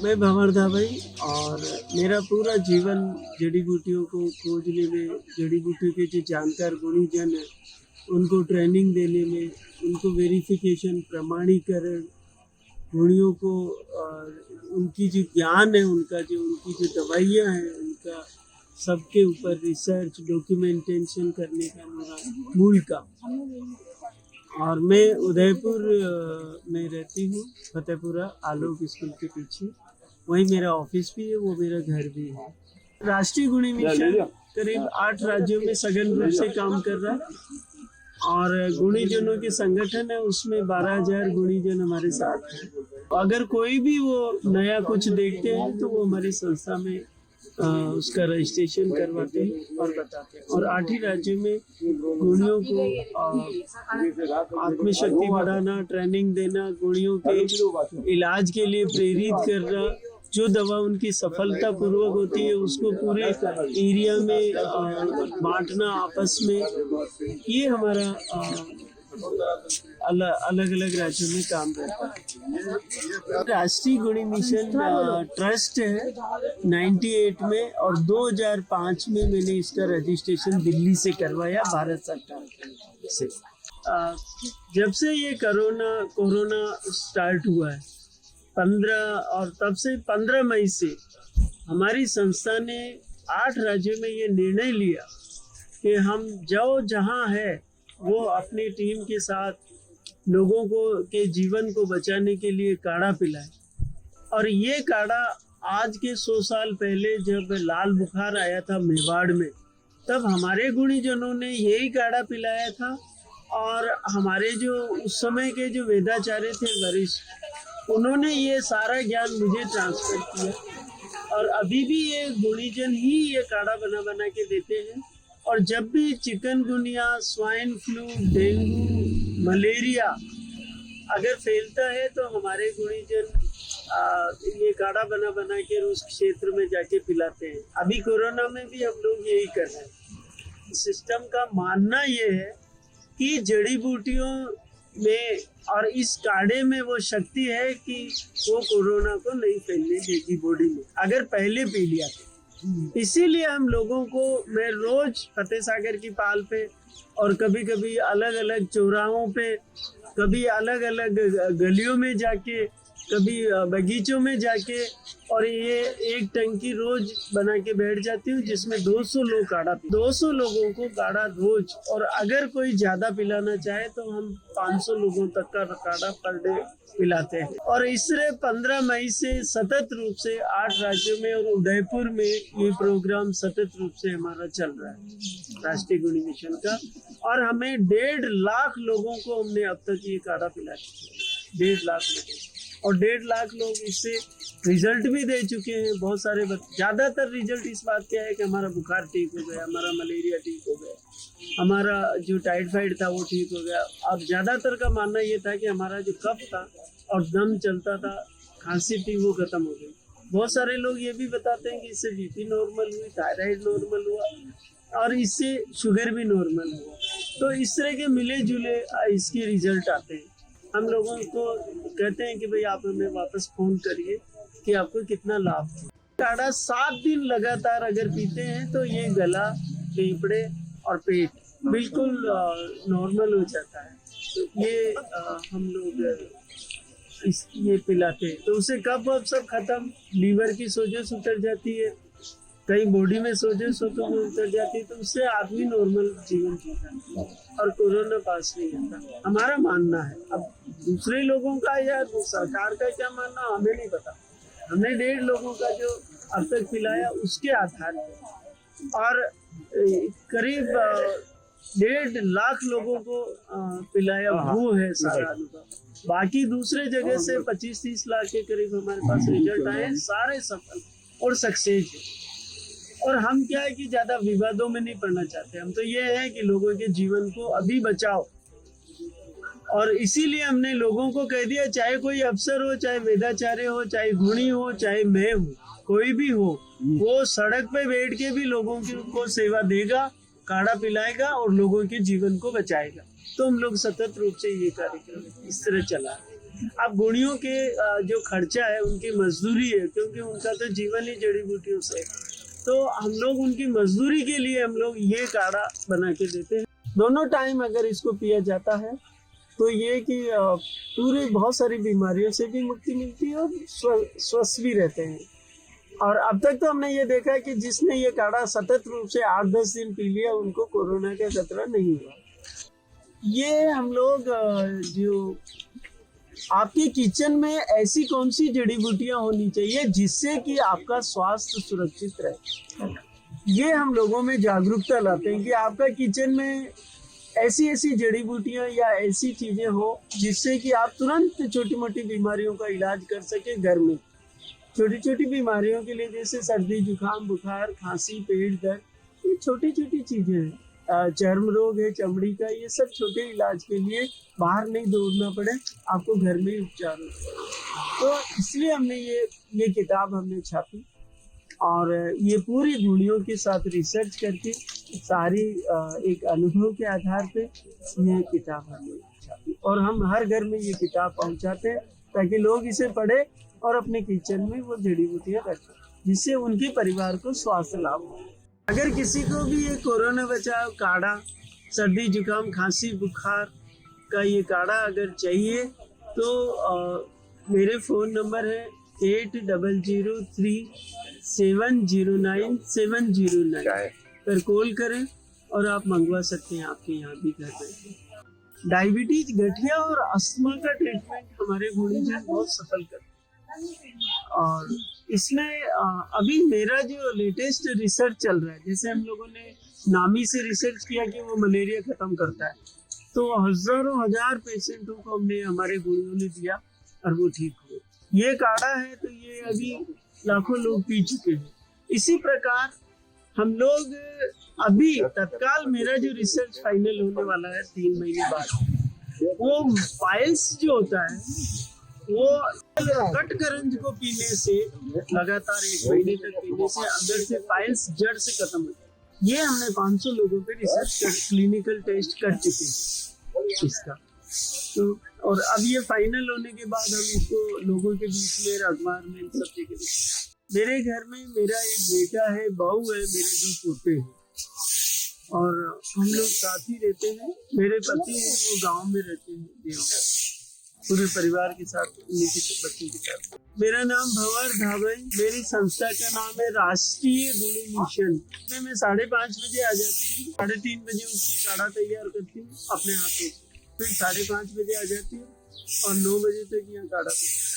मैं भंवर धा भाई, और मेरा पूरा जीवन जड़ी बूटियों को खोजने में, जड़ी बूटियों के जो जानकार गुणीजन है उनको ट्रेनिंग देने में, उनको वेरिफिकेशन, प्रमाणीकरण, गुणियों को उनकी जो ज्ञान है, उनका जो उनकी जो दवाइयाँ हैं, उनका सबके ऊपर रिसर्च डॉक्यूमेंटेशन करने का मेरा मूल काम। और मैं उदयपुर में रहती हूँ, फतेहपुरा आलोक स्कूल के पीछे। वहीं मेरा ऑफिस भी है, वो मेरा घर भी है। राष्ट्रीय गुणी मिशन करीब 8 राज्यों में सघन रूप से काम कर रहा है, और गुणीजनों के संगठन है, उसमें 12,000 गुणीजन हमारे साथ हैं। अगर कोई भी वो नया कुछ देखते हैं तो वो हमारी संस्था में उसका रजिस्ट्रेशन करवाते हैं और बताते हैं। और 8 ही राज्यों में गुणियों को आत्मशक्ति बढ़ाना, ट्रेनिंग देना, गुणियों के इलाज के लिए प्रेरित करना, जो दवा उनकी सफलता पूर्वक होती है उसको पूरे एरिया में बांटना आपस में। ये हमारा अलग अलग राज्यों में काम करता है। राष्ट्रीय गुणी मिशन ट्रस्ट है 98 में, और 2005 में मैंने इसका रजिस्ट्रेशन दिल्ली से करवाया, भारत सरकार से। जब से ये कोरोना स्टार्ट हुआ है 15, और तब से 15 मई से हमारी संस्था ने 8 राज्यों में ये निर्णय लिया कि हम जो जहाँ है वो अपनी टीम के साथ लोगों को के जीवन को बचाने के लिए काढ़ा पिलाए। और ये काढ़ा आज के 100 साल पहले जब लाल बुखार आया था मेवाड़ में, तब हमारे गुणीजनों ने यही काढ़ा पिलाया था। और हमारे जो उस समय के जो वेदाचार्य थे वरिष्ठ, उन्होंने ये सारा ज्ञान मुझे ट्रांसफर किया, और अभी भी ये गुणीजन ही ये काढ़ा बना बना के देते हैं। और जब भी chikungunya, swine flu, dengue, malaria अगर फैलता है तो हमारे गुणीजन ये काढ़ा बना बना के उस क्षेत्र में जाके पिलाते हैं। अभी कोरोना में भी हम लोग यही कर रहे हैं। सिस्टम का मानना ये है कि जड़ी बूटियों में और इस काढ़े में वो शक्ति है कि वो कोरोना को नहीं फैलने देगी बॉडी में, अगर पहले पी लिया तो। इसीलिए हम लोगों को, मैं रोज फतेह सागर की पाल पे और कभी कभी अलग अलग चौराहों पे, कभी अलग अलग गलियों में जाके, कभी बगीचों में जाके, और ये एक टंकी रोज बना के बैठ जाती हूँ जिसमें 200 लोग काढ़ा, 200 लोगों को काढ़ा रोज। और अगर कोई ज्यादा पिलाना चाहे तो हम 500 लोगों तक का काढ़ा पर डे पिलाते हैं। और इससे 15 मई से सतत रूप से 8 राज्यों में और उदयपुर में ये प्रोग्राम सतत रूप से हमारा चल रहा है राष्ट्रीय गुणी मिशन का। और हमें 1.5 लाख लोगों को हमने अब तक ये काढ़ा पिला चुके हैं, 1.5 लाख लोगों, और 1.5 लाख लोग इससे रिजल्ट भी दे चुके हैं। बहुत सारे ज़्यादातर रिजल्ट इस बात के है कि हमारा बुखार ठीक हो गया, हमारा मलेरिया ठीक हो गया, हमारा जो टाइफाइड था वो ठीक हो गया। अब ज़्यादातर का मानना ये था कि हमारा जो कफ था और दम चलता था, खांसी थी, वो खत्म हो गई। बहुत सारे लोग ये भी बताते हैं कि इससे बीपी नॉर्मल हुई, थायराइड नॉर्मल हुआ, और इससे शुगर भी नॉर्मल हुआ। तो इस तरह के मिले जुले इसके रिजल्ट आते हैं। हम लोगों को कहते हैं कि भाई आप हमें वापस फ़ोन करिए कि आपको कितना लाभ हो। काढ़ा 7 दिन लगातार अगर पीते हैं तो ये गला, फेफड़े और पेट बिल्कुल नॉर्मल हो जाता है। तो ये हम लोग ये पिलाते हैं, तो उससे कफ वफ सब खत्म, लीवर की सोजश उतर जाती है, कहीं बॉडी में सोजश हो तो वो उतर जाती है, तो उससे आदमी नॉर्मल जीवन जीता है और कोरोना पास नहीं आता, हमारा मानना है। अब दूसरे लोगों का या सरकार का क्या मानना हमें नहीं पता। हमने 1.5 लोगों का जो अब तक पिलाया उसके आधार पर, और करीब 1.5 लाख लोगों को पिलाया, वो है सारा अनुभव। बाकी दूसरे जगह से 25-30 लाख के करीब हमारे पास रिजल्ट आए, सारे सफल और सक्सेस है। और हम क्या है कि ज्यादा विवादों में नहीं पड़ना चाहते, हम तो ये है कि लोगों के जीवन को अभी बचाओ। और इसीलिए हमने लोगों को कह दिया, चाहे कोई अफसर हो, चाहे वेदाचार्य हो, चाहे गुणी हो, चाहे मैं हूँ, कोई भी हो, वो सड़क पे बैठ के भी लोगों को सेवा देगा, काढ़ा पिलाएगा और लोगों के जीवन को बचाएगा। तो हम लोग सतत रूप से ये कार्यक्रम इस तरह चला। अब गुणियों के जो खर्चा है उनकी मजदूरी है, क्योंकि उनका तो जीवन ही जड़ी बूटियों से है, तो हम लोग उनकी मजदूरी के लिए हम लोग ये काढ़ा बना के देते हैं। दोनों टाइम अगर इसको पिया जाता है तो ये कि पूरे बहुत सारी बीमारियों से भी मुक्ति मिलती है और स्वस्थ भी रहते हैं। और अब तक तो हमने ये देखा है कि जिसने ये काढ़ा सतत रूप से 8-10 दिन पी लिया उनको कोरोना का खतरा नहीं हुआ। ये हम लोग जो आपके किचन में ऐसी कौन सी जड़ी बूटियां होनी चाहिए जिससे कि आपका स्वास्थ्य सुरक्षित रहे, ये हम लोगों में जागरूकता लाते हैं कि आपका किचन में ऐसी ऐसी जड़ी बूटियां या ऐसी चीजें हो जिससे कि आप तुरंत छोटी मोटी बीमारियों का इलाज कर सके घर में। छोटी छोटी बीमारियों के लिए जैसे सर्दी जुकाम बुखार खांसी पेट दर्द, ये छोटी छोटी चीजें हैं। चर्म रोग है चमड़ी का, ये सब छोटे इलाज के लिए बाहर नहीं दौड़ना पड़े, आपको घर में ही उपचार हो। तो इसलिए हमने ये किताब हमने छापी और ये पूरी गुणियों के साथ रिसर्च करके सारी एक अनुभव के आधार पे ये किताब हमने छापी और हम हर घर में ये किताब पहुंचाते हैं ताकि लोग इसे पढ़े और अपने किचन में वो जड़ी बूटियां रखें जिससे उनके परिवार को स्वास्थ्य लाभ हो। अगर किसी को भी ये कोरोना बचाव काढ़ा, सर्दी जुकाम खांसी बुखार का ये काढ़ा अगर चाहिए तो मेरे फ़ोन नंबर है 8003709709 पर कॉल करें और आप मंगवा सकते हैं आपके यहाँ भी घर में। डायबिटीज गठिया और अस्थमा का ट्रीटमेंट हमारे गुणीजन बहुत सफल करते हैं और इसमें अभी मेरा जो लेटेस्ट रिसर्च चल रहा है, जैसे हम लोगों ने नामी से रिसर्च किया कि वो मलेरिया खत्म करता है, तो हजारों हजार पेशेंटों को हमने हमारे गुणियों ने दिया और वो ठीक हुए। ये काढ़ा है तो ये अभी लाखों लोग पी चुके हैं। इसी प्रकार हम लोग अभी तत्काल मेरा जो रिसर्च फाइनल होने वाला है 3 महीने बाद, वो पाइल्स जो होता है वो कटकरंज को पीने से लगातार 1 महीने तक पीने से अंदर से पाइल्स जड़ से खत्म हो जाए। ये हमने 500 लोगों पे रिसर्च कर क्लिनिकल टेस्ट कर चुके हैं इसका। तो और अब ये फाइनल होने के बाद हम इसको लोगों के बीच में अखबार में सब जगह। मेरे घर में मेरा एक बेटा है, बहू है, मेरे 2 पोते हैं और हम लोग साथ ही रहते हैं। मेरे पति हैं वो गांव में रहते हैं देवघर, पूरे परिवार के साथ उन्हीं के बच्चों के साथ। मेरा नाम भंवर धाबई, मेरी संस्था का नाम है राष्ट्रीय गुणी मिशन। मैं 5:30 बजे आ जाती हूँ, 3:30 बजे उसकी काढ़ा तैयार करती हूँ अपने हाथों से, फिर 5:30 बजे आ जाती हूँ और 9 बजे तक यहाँ काढ़ा पीती हूँ।